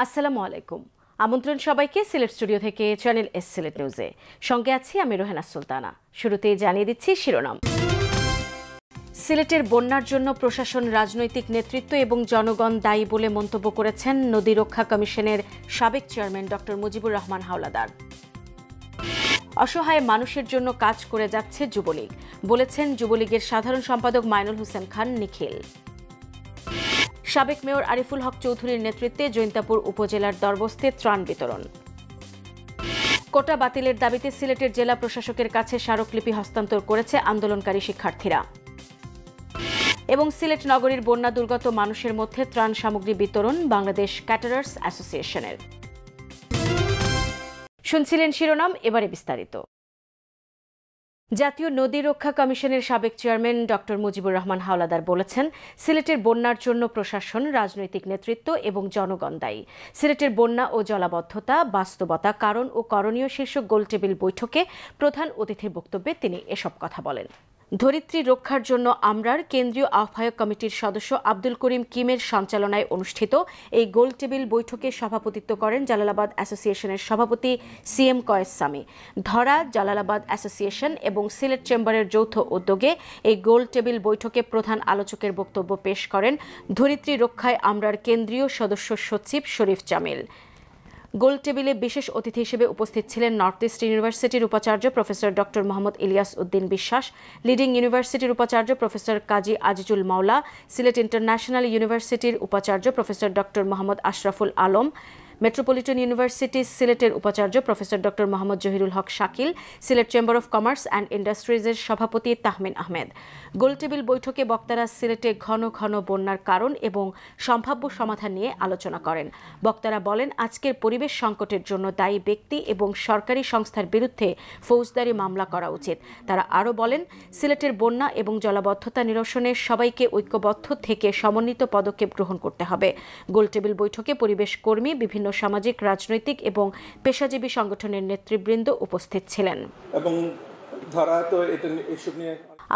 আসসালামু আলাইকুম। আমন্ত্রণ সবাইকে সিলেট স্টুডিও থেকে চ্যানেল এস সিলেট নিউজে। সঙ্গে আছি আমি রোহেনা সুলতানা। শুরুতেই জানিয়ে দিচ্ছি শিরোনাম। সিলেটের বন্যার জন্য প্রশাসন, রাজনৈতিক নেতৃত্ব এবং জনগণ দায়ী বলে মন্তব্য করেছেন নদী রক্ষা কমিশনের সাবেক চেয়ারম্যান ডক্টর মুজিবুর রহমান হাওলাদার। অসহায় মানুষের জন্য কাজ করে যাচ্ছে যুবলীগ, বলেছেন যুবলীগের সাধারণ সম্পাদক মাইনুল হোসেন খান নিখিল। সাবেক মেয়র আরিফুল হক চৌধুরীর নেতৃত্বে জৈন্তাপুর উপজেলার দরবস্তে ত্রাণ বিতরণ। কোটা বাতিলের দাবিতে সিলেটের জেলা প্রশাসকের কাছে স্মারকলিপি হস্তান্তর করেছে আন্দোলনকারী শিক্ষার্থীরা। এবং সিলেট নগরীর বন্যা দুর্গত মানুষের মধ্যে ত্রাণ সামগ্রী বিতরণ বাংলাদেশ ক্যাটারার্স অ্যাসোসিয়েশনের। শুনছিলেন শিরোনাম, এবারে বিস্তারিত। জাতীয় নদী রক্ষা কমিশনের সাবেক চেয়ারম্যান ডক্টর মুজিবুর রহমান হাওলাদার বলেছেন, সিলেটের বন্যার জন্য প্রশাসন, রাজনৈতিক নেতৃত্ব এবং জনগণ দায়ী। সিলেটের বন্যা ও জলাবদ্ধতা, বাস্তবতা, কারণ ও করণীয় শীর্ষক গোলটেবিল বৈঠকে প্রধান অতিথির বক্তব্যে তিনি এসব কথা বলেন। ধরিত্রী রক্ষার জন্য আমরার কেন্দ্রীয় আহ্বায়ক কমিটির সদস্য আব্দুল করিম কিমের সঞ্চালনায় অনুষ্ঠিত এই গোলটেবিল বৈঠকে সভাপতিত্ব করেন জালালাবাদ অ্যাসোসিয়েশনের সভাপতি সিএম কয়েস সামি। ধরা, জালালাবাদ অ্যাসোসিয়েশন এবং সিলেট চেম্বারের যৌথ উদ্যোগে এই গোলটেবিল বৈঠকে প্রধান আলোচকের বক্তব্য পেশ করেন ধরিত্রী রক্ষায় আমরার কেন্দ্রীয় সদস্য সচিব শরীফ জামিল। গোলটেবিলে বিশেষ অতিথি হিসেবে উপস্থিত ছিলেন নর্থ ইস্ট ইউনিভার্সিটির উপাচার্য প্রফেসর ডক্টর মোহাম্মদ ইলিয়াস উদ্দিন বিশ্বাস, লিডিং ইউনিভার্সিটির উপাচার্য প্রফেসর কাজী আজিজুল মাওলা, সিলেট ইন্টারন্যাশনাল ইউনিভার্সিটির উপাচার্য professor doctor Mohammad Ashraful Alam, metropolitan university সিলেটের উপাচার্য professor doctor Mohammad Zahirul Haque Shakil, Sylhet chamber of commerce and ইন্ডাস্ট্রিজের সভাপতি তাহমিন আহমেদ। গোলটেবিল বৈঠকে বক্তারা সিলেটে ঘন ঘন বন্যার কারণ এবং সম্ভাব্য সমাধান নিয়ে আলোচনা করেন। বক্তারা বলেন, আজকের পরিবেশ সংকটের জন্য দায়ী ব্যক্তি এবং সরকারি সংস্থার বিরুদ্ধে ফৌজদারি মামলা করা উচিত। তারা আরও বলেন, সিলেটের বন্যা এবং জলাবদ্ধতা নিরসনে সবাইকে ঐক্যবদ্ধ থেকে সমন্বিত পদক্ষেপ গ্রহণ করতে হবে। গোলটেবিল বৈঠকে পরিবেশ কর্মী, বিভিন্ন সামাজিক, রাজনৈতিক এবং পেশাজীবী সংগঠনের নেতৃবৃন্দ উপস্থিত ছিলেন।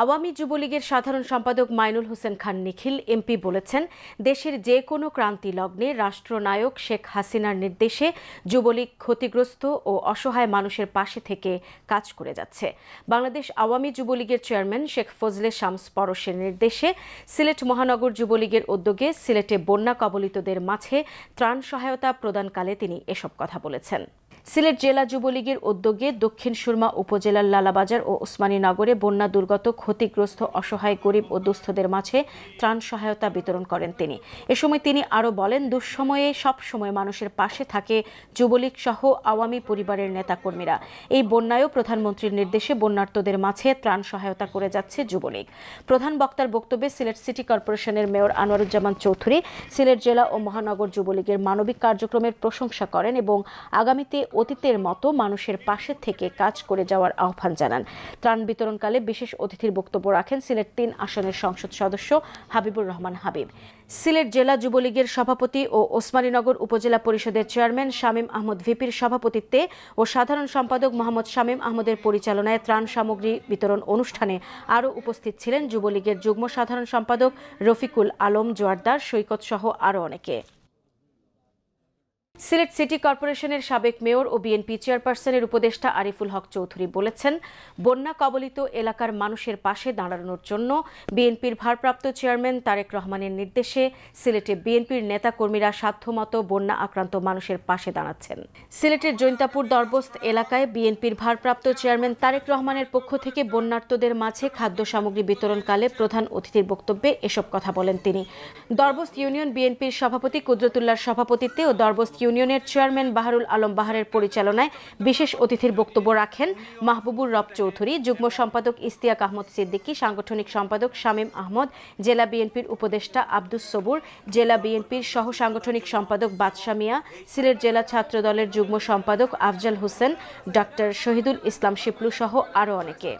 আওয়ামী যুবলীগের সাধারণ সম্পাদক মাইনুল হোসেন খান নিখিল এমপি বলেছেন, দেশের যে কোনো ক্রান্তি লগ্নে রাষ্ট্রনায়ক শেখ হাসিনার নির্দেশে যুবলীগ ক্ষতিগ্রস্ত ও অসহায় মানুষের পাশে থেকে কাজ করে যাচ্ছে। বাংলাদেশ আওয়ামী যুবলীগের চেয়ারম্যান শেখ ফজলে শামস পরশের নির্দেশে সিলেট মহানগর যুবলীগের উদ্যোগে সিলেটে বন্যা কবলিতদের মাঝে ত্রাণ সহায়তা প্রদানকালে তিনি এসব কথা বলেছেন। সিলেট জেলা যুবলীগের উদ্যোগে দক্ষিণ সুরমা উপজেলার লালাবাজার ও ওসমানীনগরে বন্যা দুর্গত ক্ষতিগ্রস্ত অসহায় গরিব ও দুস্থদের মাঝে ত্রাণ সহায়তা বিতরণ করেন তিনি। এ সময় তিনি আরও বলেন, দুঃসময়ে সবসময় মানুষের পাশে থাকে যুবলীগ সহ আওয়ামী পরিবারের নেতাকর্মীরা। এই বন্যায়ও প্রধানমন্ত্রীর নির্দেশে বন্যার্তদের মাঝে ত্রাণ সহায়তা করে যাচ্ছে যুবলীগ। প্রধান বক্তার বক্তব্যে সিলেট সিটি কর্পোরেশনের মেয়র আনোয়ারুজ্জামান চৌধুরী সিলেট জেলা ও মহানগর যুবলীগের মানবিক কার্যক্রমের প্রশংসা করেন এবং আগামীতে অতীতের মতো মানুষের পাশে থেকে কাজ করে যাওয়ার আহ্বান জানান। ত্রাণ বিতরণকালে বিশেষ অতিথির বক্তব্য রাখেন সিলেট ৩ আসনের সংসদ সদস্য হাবিবুর রহমান হাবিব। সিলেট জেলা যুবলীগের সভাপতি ও ওসমানীনগর উপজেলা পরিষদের চেয়ারম্যান শামীম আহমদ ভিপির সভাপতিত্বে ও সাধারণ সম্পাদক মোহাম্মদ শামীম আহমদের পরিচালনায় ত্রাণ সামগ্রী বিতরণ অনুষ্ঠানে আরও উপস্থিত ছিলেন যুবলীগের যুগ্ম সাধারণ সম্পাদক রফিকুল আলম জোয়ারদার, সৈকত সহ আরও অনেকে। সিলেট সিটি কর্পোরেশনের সাবেক মেয়র ও বিএনপি চেয়ারপারসনের উপদেষ্টা আরিফুল হক চৌধুরী বলেছেন, বন্যা কবলিত এলাকার মানুষের পাশে দাঁড়ানোর জন্য বিএনপির ভারপ্রাপ্ত চেয়ারম্যান তারেক রহমানের নির্দেশে সিলেটে বিএনপির নেতাকর্মীরা সাধ্যমতো বন্যা আক্রান্ত মানুষের পাশে দাঁড়াচ্ছেন। সিলেটের জৈন্তাপুর দরবস্ত এলাকায় বিএনপির ভারপ্রাপ্ত চেয়ারম্যান তারেক রহমানের পক্ষ থেকে বন্যার্তদের মাঝে খাদ্য সামগ্রী বিতরণকালে প্রধান অতিথির বক্তব্যে এসব কথা বলেন তিনি। দরবস্ত ইউনিয়ন বিএনপির সভাপতি কুদরতুল্লাহর সভাপতিত্বে ও দরবস্ত ইউনিয়নের চেয়ারম্যান বাহারুল আলম বাহারের পরিচালনায় বিশেষ অতিথির বক্তব্য রাখেন মাহবুবুর রব চৌধুরী, যুগ্ম সম্পাদক ইস্তিয়াক আহমদ সিদ্দিকী, সাংগঠনিক সম্পাদক শামীম আহমদ, জেলা বিএনপির উপদেষ্টা আব্দুস সবুর, জেলা বিএনপির সহ সাংগঠনিক সম্পাদক বাদশা মিয়া, সিলেট জেলা ছাত্র দলের যুগ্ম সম্পাদক আফজাল হোসেন, ডক্টর শহীদুল ইসলাম শিপলু সহ আরও অনেকে।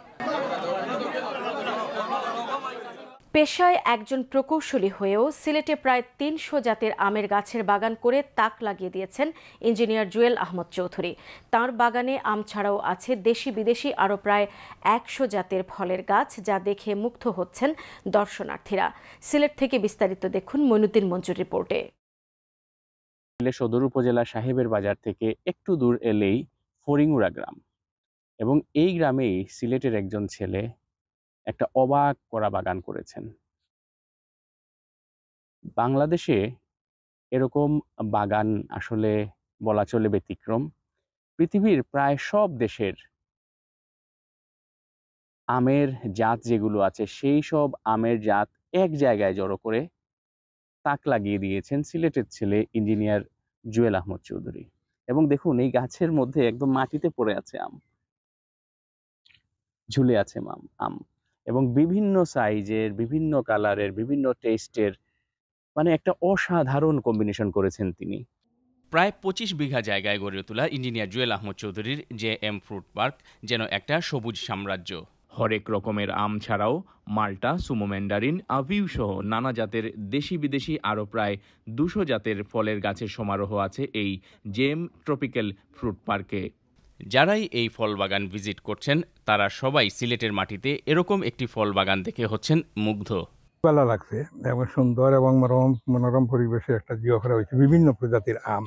পেশায় একজন প্রকৌশলী হয়েও সিলেটে প্রায় ৩০০ জাতের আমের গাছের বাগান করে তাক লাগিয়ে দিয়েছেন ইঞ্জিনিয়ার জুয়েল আহমদ চৌধুরী। তাঁর বাগানে আম ছাড়াও আছে দেশি বিদেশি আরও প্রায় ১০০ জাতের ফলের গাছ, যা দেখে মুগ্ধ হচ্ছেন দর্শনার্থীরা। সিলেট থেকে বিস্তারিত দেখুন মইনুদ্দিন মঞ্জুর রিপোর্টে। সিলেট সদর উপজেলা সাহেবের বাজার থেকে একটু দূর এলেই ফরিঙ্গুড়া গ্রাম, এবং এই গ্রামেই সিলেটের একজন ছেলে একটা অবাক করা বাগান করেছেন। বাংলাদেশে এরকম বাগান আসলে বলা চলে ব্যতিক্রম। পৃথিবীর প্রায় সব দেশের আমের জাত যেগুলো আছে সেই সব আমের জাত এক জায়গায় জড়ো করে তাক লাগিয়ে দিয়েছেন সিলেটের ছেলে ইঞ্জিনিয়ার জুয়েল আহমদ চৌধুরী। এবং দেখুন, এই গাছের মধ্যে একদম মাটিতে পড়ে আছে আম, ঝুলে আছে আম, এবং বিভিন্ন সাইজের, বিভিন্ন কালারের, বিভিন্ন টেস্টের, মানে একটা অসাধারণ কম্বিনেশন করেছেন তিনি। প্রায় ২৫ বিঘা জায়গায় গড়ে তোলা ইঞ্জিনিয়ার জুয়েল আহমদ চৌধুরীর JM ফ্রুট পার্ক যেন একটা সবুজ সাম্রাজ্য। হরেক রকমের আম ছাড়াও মাল্টা, সুমো ম্যান্ডারিন, আভিউ সহ নানা জাতের দেশি বিদেশি আরও প্রায় ২০০ জাতের ফলের গাছের সমারোহ আছে এই JM ট্রপিক্যাল ফ্রুট পার্কে। যারাই এই ফল বাগান ভিজিট করছেন তারা সবাই সিলেটের মাটিতে এরকম একটি ফল বাগান দেখে হচ্ছেন মুগ্ধ। ভালো লাগছে এবং সুন্দর এবং মনোরম পরিবেশে একটা জিও করা হয়েছে। বিভিন্ন প্রজাতির আম,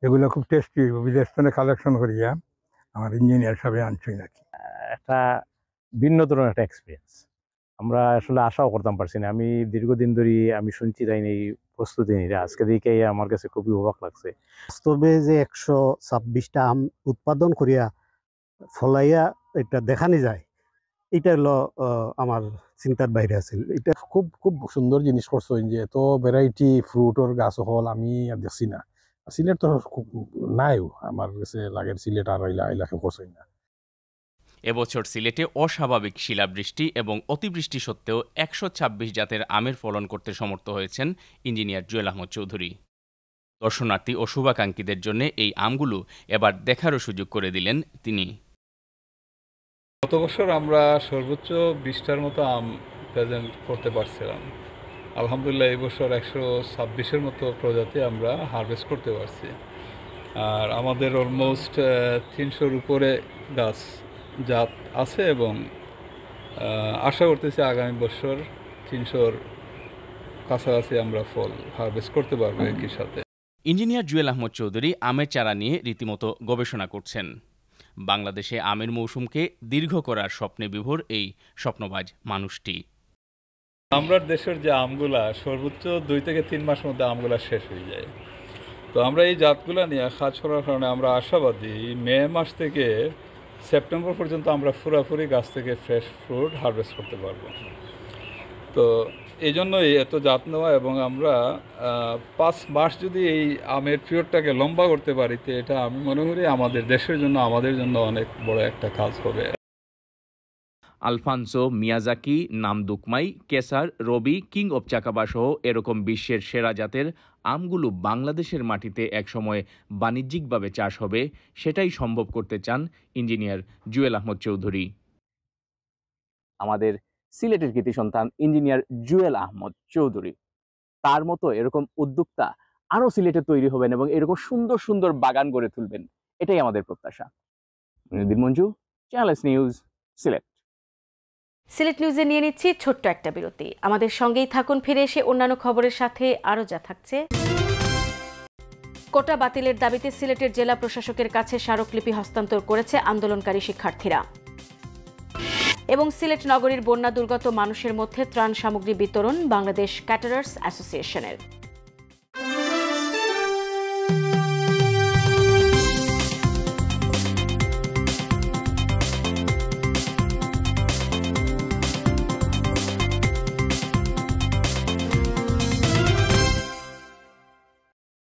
এগুলো খুব টেস্টি, বিদেশ থেকে কালেকশন করিয়া আমার ইঞ্জিনিয়ার সাহেব আনছই নাকি। একটা ভিন্ন ধরনের একটা এক্সপিরিয়েন্স, আমরা আসলে আশাও করতাম পারছি না। আমি দীর্ঘদিন ধরে আমি শুনছি তাই এই প্রস্তুতি নিয়ে আজকে দিকে আমার কাছে খুবই অবাক লাগছে। বাস্তবে যে ১২৬টা আম উৎপাদন করিয়া ফলাইয়া এটা দেখানি যায়, এটা হলো আমার চিন্তার বাইরে আছে। এটা খুব খুব সুন্দর জিনিস করছো, যে এত ভ্যারাইটি ফ্রুটর গাছ হল আমি আর দেখছি না। সিলেট তো খুব নাইও, আমার কাছে লাগে সিলেট আর এলাকা করছই না। এবছর সিলেটে অস্বাভাবিক শিলাবৃষ্টি এবং অতিবৃষ্টি সত্ত্বেও ১২৬ জাতের আমের ফলন করতে সমর্থ হয়েছেন ইঞ্জিনিয়ার জুয়েল আহমদ চৌধুরী। দর্শনার্থী ও শুভাকাঙ্ক্ষীদের জন্য এই আমগুলো এবার দেখারও সুযোগ করে দিলেন তিনি। গত বছর আমরা সর্বোচ্চ ২০টার মতো আম প্রেজেন্ট করতে পারছিলাম। আলহামদুলিল্লাহ এই বছর ১২৬-এর মতো প্রজাতি আমরা হারভেস্ট করতে পারছি। আর আমাদের অলমোস্ট ৩০০-র উপরে গাছ জাত আছে এবং আশা করতেছি আগামী বছর ৩০০-র কাছাকাছি আমরা ফল হারভেস্ট করতে পারবো একই সাথে। ইঞ্জিনিয়ার জুয়েল আহমদ চৌধুরী আমের চারা নিয়ে রীতিমতো গবেষণা করছেন। বাংলাদেশে আমের মৌসুমকে দীর্ঘ করার স্বপ্নে বিভোর এই স্বপ্নবাজ মানুষটি। আমরা দেশের যে আমগুলা সর্বোচ্চ ২ থেকে ৩ মাস মধ্যে আমগুলা শেষ হয়ে যায়। তো আমরা এই জাতগুলা নিয়ে কাজ করার কারণে আমরা আশাবাদী মে মাস থেকে সেপ্টেম্বর পর্যন্ত আমরা পুরোপুরি গাছ থেকে ফ্রেশ ফ্রুট হারভেস্ট করতে পারবো। তো এই জন্যই এত জাত নেওয়া, এবং আমরা ৫ মাস যদি এই আমের পিরিয়ডটাকে লম্বা করতে পারি তো এটা আমি মনে করি আমাদের দেশের জন্য, আমাদের জন্য অনেক বড় একটা কাজ হবে। আলফানসো, মিয়াজাকি, নামদুকমাই, কেসার, রবি, কিং অব চাকাবা সহ এরকম বিশ্বের সেরা জাতের আমগুলো বাংলাদেশের মাটিতে একসময় বাণিজ্যিকভাবে চাষ হবে, সেটাই সম্ভব করতে চান ইঞ্জিনিয়ার জুয়েল আহমদ চৌধুরী। আমাদের সিলেটের কৃতি সন্তান ইঞ্জিনিয়ার জুয়েল আহমদ চৌধুরী, তার মতো এরকম উদ্যোক্তা আরো সিলেটে তৈরি হবেন এবং এরকম সুন্দর সুন্দর বাগান গড়ে তুলবেন, এটাই আমাদের প্রত্যাশা। Moniruddin Manju, channel S news, Sylhet. Sylhet নিউজে নিয়ে নিচ্ছি ছোট্ট একটা বিরতি। আমাদের সঙ্গেই থাকুন, ফিরে এসে অন্যান্য খবরের সাথে আরও যা থাকছে। কোটা বাতিলের দাবিতে সিলেটের জেলা প্রশাসকের কাছে স্মারকলিপি হস্তান্তর করেছে আন্দোলনকারী শিক্ষার্থীরা। এবং সিলেট নগরীর বন্যা দুর্গত মানুষের মধ্যে ত্রাণ সামগ্রী বিতরণ বাংলাদেশ ক্যাটারার্স অ্যাসোসিয়েশনের।